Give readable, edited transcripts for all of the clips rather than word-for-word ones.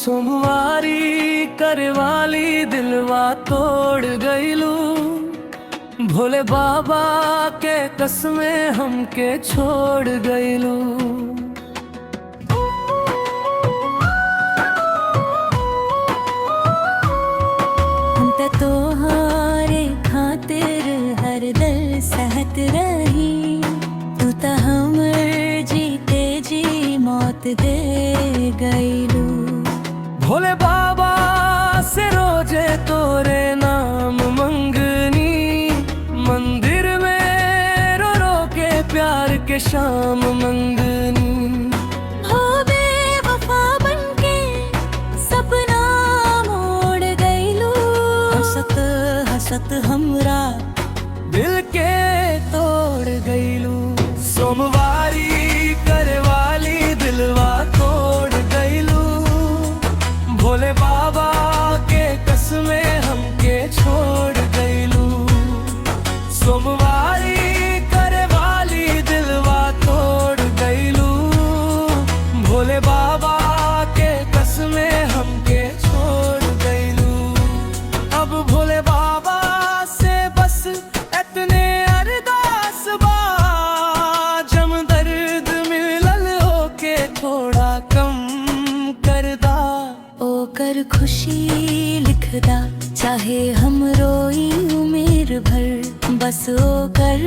सोमवारी करवाली दिलवा तोड़ गईलू। भोले बाबा के कसमें हमके छोड़ गईलू। हम तोहारे खातिर हर दल सहत रही। तू त हमर जीते जी मौत दे गईलू। भोले बाबा से रोजे तोरे नाम मंगनी। मंदिर में रो रो के प्यार के शाम मंगनी। हो बेवफा बनके सपना मोड़ गईलू। हंसत हंसत हमरा दिल के तोड़ गईलू। सोमवारी करवाली दिलवा तोड़ गईलू। भोले बाबा के कसमें हमके छोड़ गईलू। सोमवारी करवाली दिलवा तोड़ गईलू। भोले बाबा के कसमें हमके छोड़ गईलू। अब भोले बाबा से बस इतने अरदास बा। जम दर्द मिलल होके थोड़ा कम करदा। ओकर खुशी लिखदा चाहे हम रोई उम्र भर। बस ओकर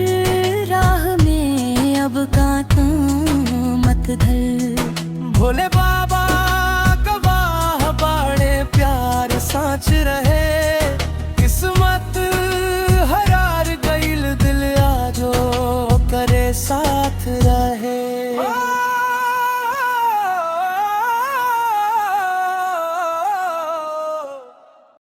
राह में अब कांटा मत धर। भोले बाबा गवाह बाड़े प्यार साँच रहे। किस्मत हरार गईल दिल आजो करे साथ रहे।